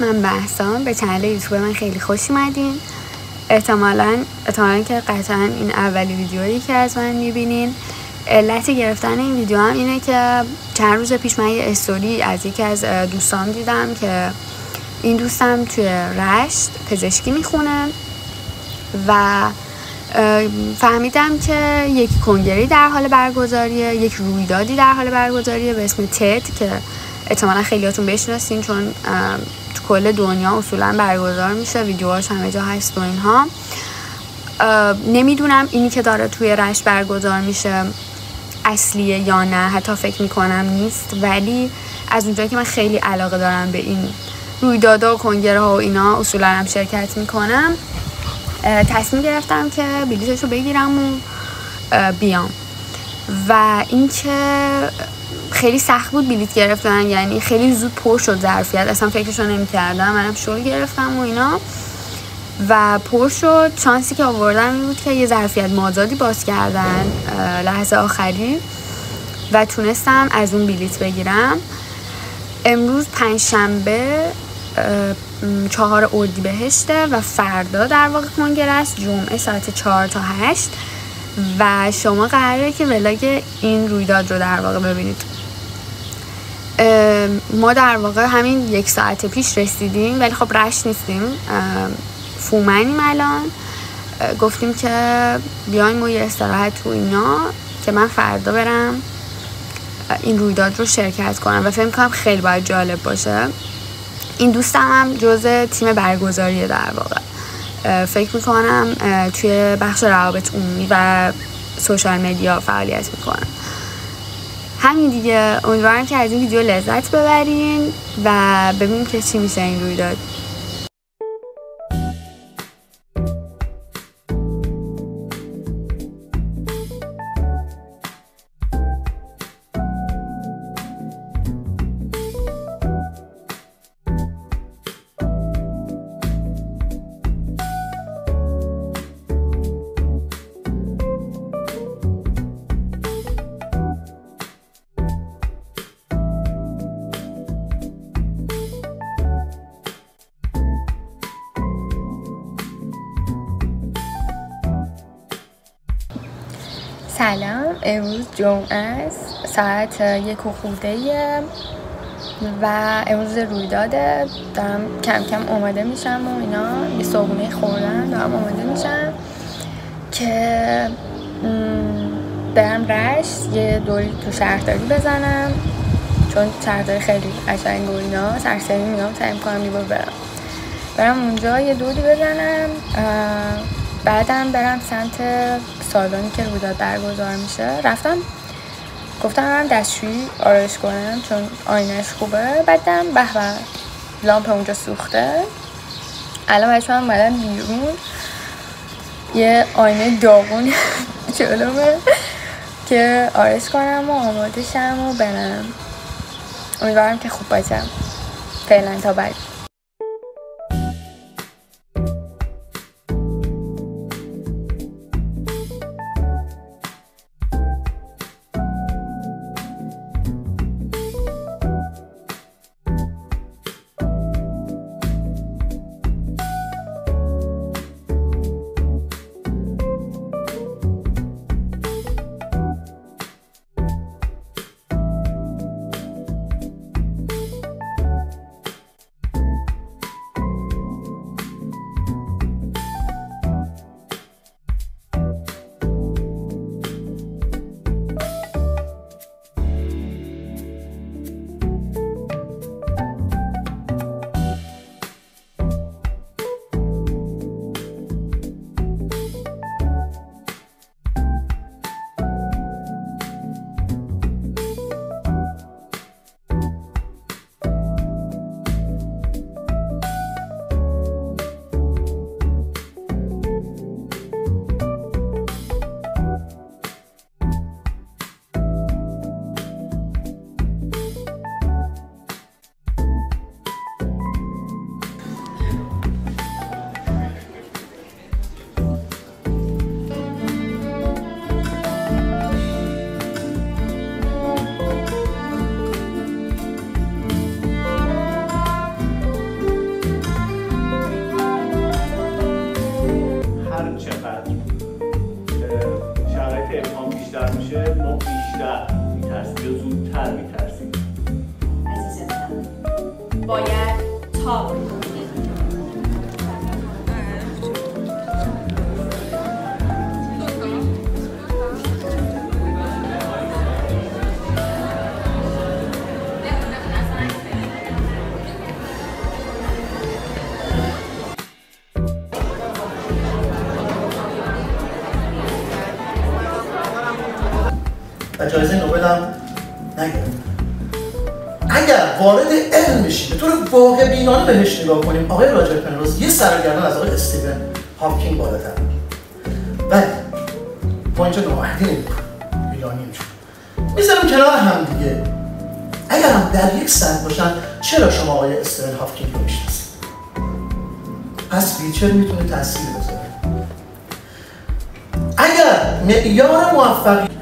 من مهسان. به کانال یوتیوب من خیلی خوش اومدین. احتمالاً که قطعاً این اولی ویدیویی که از من میبینین. علت گرفتن این ویدیو هم اینه که چند روز پیش من یه استوری از یکی از دوستان دیدم که این دوستم توی رشت پزشکی میخونه و فهمیدم که یک کنگره‌ای در حال برگزاریه، یک رویدادی در حال برگزاریه به اسم تد که احتمالاً خیلیاتون بشناسین چون تو کل دنیا اصولاً برگزار میشه، ویدیوهاش همه جا هست و اینها. نمیدونم اینی که داره توی رشت برگزار میشه اصلیه یا نه، حتی فکر میکنم نیست، ولی از اونجایی که من خیلی علاقه دارم به این رویدادها و کنگره ها و اینا، اصولا هم شرکت میکنم، تصمیم گرفتم که بلیطش رو بگیرم و بیام. و اینکه خیلی سخت بود بلیط گرفتن، یعنی خیلی زود پر شد ظرفیت، اصلا فکرشو نمی‌کردم. منم شغل گرفتم و اینا و پر شد. شانسی که آوردم این بود که یه ظرفیت مازادی باز کردن لحظه آخری و تونستم از اون بلیط بگیرم. امروز پنجشنبه 4 اردیبهشته و فردا در واقع کنگره است، جمعه ساعت 4 تا 8 و شما قراره که ولاگ این رویداد رو در واقع ببینید. ما در واقع همین 1 ساعت پیش رسیدیم، ولی خب رشت نیستیم، فومنیم الان. گفتیم که بیایم و یه استراحت تو اینا که من فردا برم این رویداد رو شرکت کنم و فکر می‌کنم خیلی باید جالب باشه. این دوستم هم جزء تیم برگزاریه در واقع. فکر میکنم توی بخش روابط عمومی و سوشال مدیا فعالیت میکنم. همین دیگه. امیدوارم که از این ویدیو لذت ببرین و ببینیم که چی میشه این رویداد. سلام، امروز جمعه است، ساعت 1 خورده و امروز رویداده. دارم کم کم آماده میشم و اینا، یه صبحونه خوردم، دارم آماده میشم که برم رشت یه دوری تو شهرداری بزنم، چون شهرداری خیلی قشنگ و اینا. سرسری میام، سعی میکنم یه بار برم اونجا یه دوری بزنم، بعدم برم سمت سالونی که رویداد برگزار میشه. رفتم گفتم برم دستشویی آرایش کنم چون آینه‌اش خوبه. بعدم به لامپ اونجا سوخته. الان بچه‌ها اومدن بیرون، یه آینه داغون جلومه که آرایش کنم و آماده شم و برم. امیدوارم که خوب باشم. فعلا تا بعد. و جایزه نوبل هم نگرفت. اگر وارد علم بشیم به طور واقع بینانه بهش نگاه کنیم، آقای راجر پنروز یه سرگردان از آقای استیون هاکینگ بالاتر، ولی ما اینجا نااهلی نمی‌کنیم، بیلانی میذاریم کنار هم دیگه. اگر هم در یک سطح باشن، چرا شما آقای استیون هاکینگ رو میشناسید؟ پس ویلچر میتونه تاثیر بذاره. اگر معیار موفقیت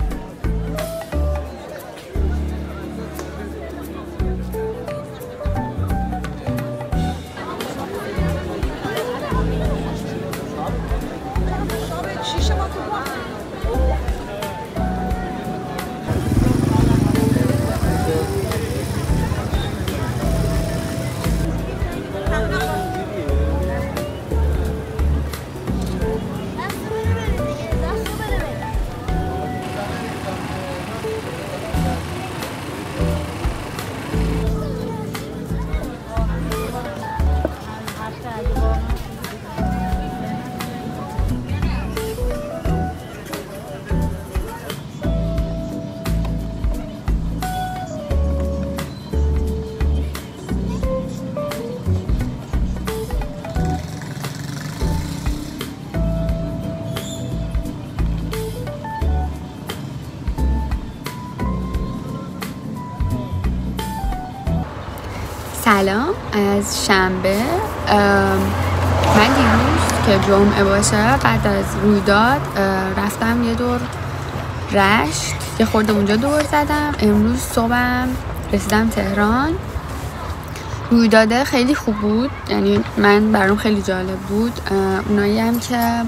سلام از شنبه. من دیروز که جمعه باشه بعد از رویداد رفتم یه دور رشت، یه خورده اونجا دور زدم. امروز صبحم رسیدم تهران. رویداده خیلی خوب بود، یعنی من برام خیلی جالب بود. اونایی هم که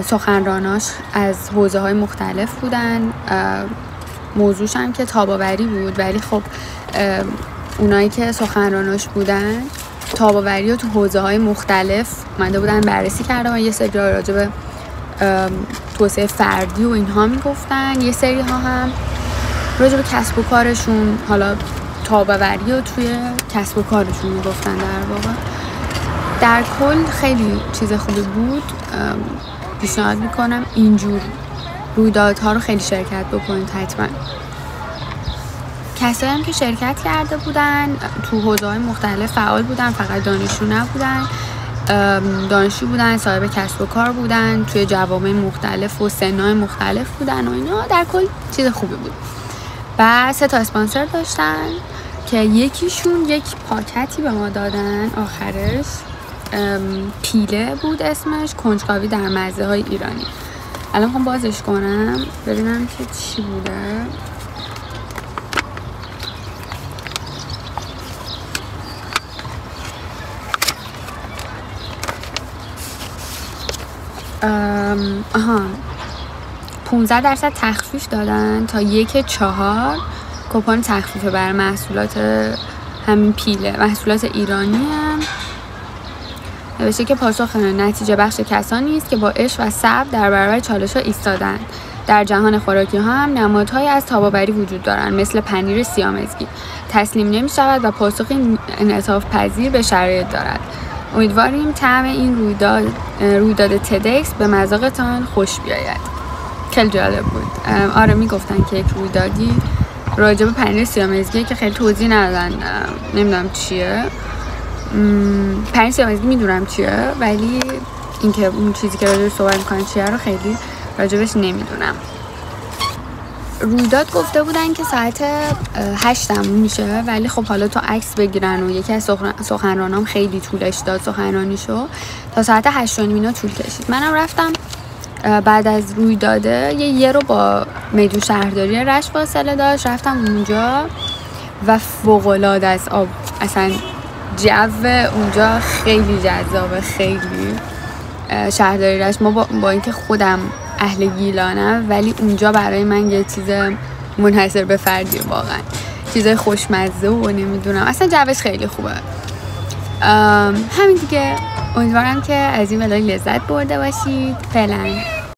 سخنراناش از حوزه های مختلف بودن، موضوعش هم که تاب‌آوری بود، ولی خب اونایی که سخنراناش بودن تاب‌آوری رو تو حوزه‌های مختلف اومده بودن بررسی کردن و یه سری راجع به توسعه فردی و اینها میگفتن، یه سری ها هم راجع به کسب و کارشون، حالا تاب‌آوری رو توی کسب و کارشون میگفتن. در واقع در کل خیلی چیز خوبی بود. پیشنهاد میکنم اینجور رویدادها رو خیلی شرکت بکنید حتما. کسایی هم که شرکت کرده بودن تو حوزه‌های مختلف فعال بودن، فقط دانشجو نبودن، دانشجو بودن، صاحب کسب و کار بودن، توی جوامع مختلف و سن‌های مختلف بودن و اینا. در کل چیز خوبی بود. و 3 تا اسپانسر داشتن که یکیشون یک پاکتی به ما دادن آخرش، پیله بود اسمش، کنجکاوی در مزه های ایرانی. الان میخوام بازش کنم ببینم که چی بوده. آها 15% تخفیف دادن تا 1/4 کوپن تخفیف برای محصولات همین پیله، محصولات ایرانی هم نوشته که پاسخ نتیجه بخش کسانی است که با عشق و صبر در برابر چالش‌ها ایستادند. در جهان خوراکی ها هم نمادهایی از تاب‌آوری وجود دارند، مثل پنیر سیامزگی. تسلیم نمی‌شود و پاسخی انعطاف پذیر به شرایط دارد. امیدواریم طعم این رویداد تدکس به مذاقتان خوش بیاید. خیلی جالب بود. آره میگفتن که یک رویدادی راجع به پنیر سیامزگی که خیلی توضیح ندادن، نمیدونم چیه. پنیر سیامزگی میدونم چیه، ولی اینکه اون چیزی که راجعش صحبت میکنن چیه رو خیلی راجبش نمیدونم. رویداد گفته بودن که ساعت 8 تموم میشه، ولی خب حالا تو عکس بگیرن و یکی از سخنرانام خیلی طولش داد سخنرانیشو، تا ساعت 8:30 اینا طول کشید. منم رفتم بعد از رویداده یه رو با میدون شهرداری رشت فاصله داشت، رفتم اونجا و فوق‌العاده از آب، اصلا جو اونجا خیلی جذابه. خیلی شهرداری رشت، ما با اینکه خودم اهل گیلانم، ولی اونجا برای من یه چیز منحصر به فردیه، واقعا چیزای خوشمزه و نمیدونم، اصلا جوش خیلی خوبه. همین دیگه، امیدوارم که از این ولی لذت برده باشید. فعلا